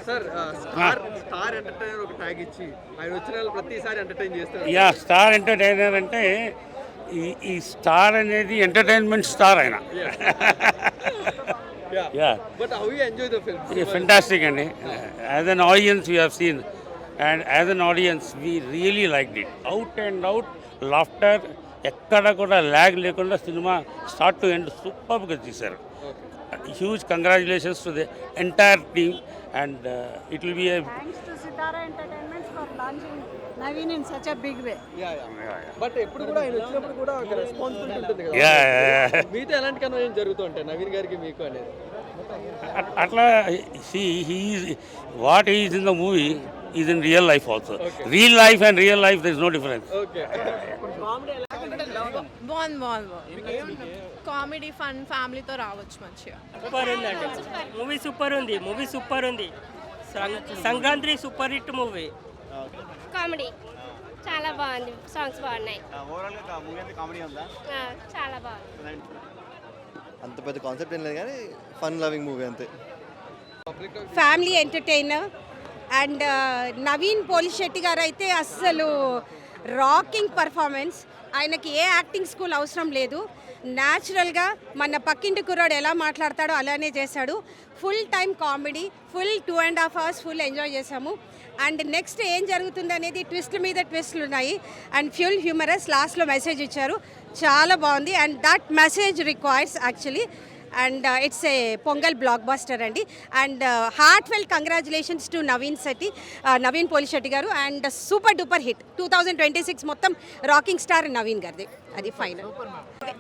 Sir star entertainer ఒక tag ఇచ్చి ఆయన వచ్చిన వాళ్ళు ప్రతిసారి ఎంటర్టైన్ చేస్తారు. యా, స్టార్ ఎంటర్టైనర్ అంటే ఈ స్టార్ అనేది ఎంటర్టైన్మెంట్ స్టార్ ఆయన. Yeah. But how you enjoy the film? Fantastic, and as an audience we have seen, and as an audience we really liked it. Out and out laughter, ఎక్కడ కూడా lag లేకుండా cinema start to end సూపర్గా తీశారు. Huge congratulations to the entire team, and it will be A Thanks to Sitara Entertainments for launching Naveen in such a big way. But ఎప్పుడు కూడా ఆయన వచ్చినప్పుడు కూడా ఒక రెస్పాన్సిబిలిటీ ఉంటుంది కదా. మీతో ఎలాంటి కన్వర్జన్ జరుగుతూ ఉంటాయి నవీన్ గారికి మీకు అనేది? అట్లా what is in the movie is in real life also. Real life and real life there is no difference. Okay, బాగుంది కామెడీ ఫన్ ఫ్యామిలీతో రావచ్చు మంచిగా. సూపర్ ఉందండి మూవీ సూపర్ ఉంది. Sankranti super hit movie. Comedy చాలా బాగుంది, సాంగ్స్ బాగున్నాయి, చాలా బాగుంది. అంత పెద్ద కాన్సెప్ట్ ఏం లేదు కానీ ఫన్ లవింగ్ మూవీ అంతే. Family entertainer and Naveen Polishetty గారు అయితే అస్సలు రాకింగ్ పర్ఫార్మెన్స్. ఆయనకి ఏ యాక్టింగ్ స్కూల్ అవసరం లేదు, న్యాచురల్గా మన పక్కింటి కుర్రాడు ఎలా మాట్లాడతాడో అలానే చేశాడు. Full time comedy, full 2.5 hours full enjoy చేసాము. అండ్ నెక్స్ట్ ఏం జరుగుతుంది అనేది ట్విస్ట్ల మీద ట్విస్ట్లు ఉన్నాయి, అండ్ ఫ్యూల్ హ్యూమరస్. లాస్ట్లో మెసేజ్ ఇచ్చారు, చాలా బాగుంది. And that message requires actually, and it's a Pongal blockbuster అండి. And heartfelt congratulations to Naveen Polishetty గారు. అండ్ సూపర్ డూపర్ హిట్ 2026 మొత్తం రాకింగ్ స్టార్ నవీన్ గారిది. అది ఫైనల్.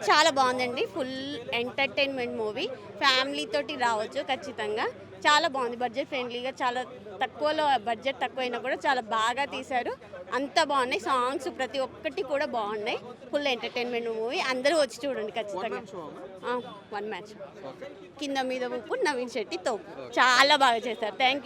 చాలా బాగుందండి, ఫుల్ ఎంటర్టైన్మెంట్ మూవీ, ఫ్యామిలీ తోటి రావచ్చు ఖచ్చితంగా. చాలా బాగుంది, బడ్జెట్ ఫ్రెండ్లీగా, చాలా తక్కువలో, బడ్జెట్ తక్కువైనా కూడా చాలా బాగా తీశారు. అంత బాగున్నాయి, సాంగ్స్ ప్రతి ఒక్కటి కూడా బాగున్నాయి. ఫుల్ ఎంటర్టైన్మెంట్ మూవీ, అందరూ వచ్చి చూడండి ఖచ్చితంగా. 1 మ్యాచ్ కింద మీద ఉప్పు, నవీన్ శెట్టి తోపు, చాలా బాగా చేశారు. Thank you.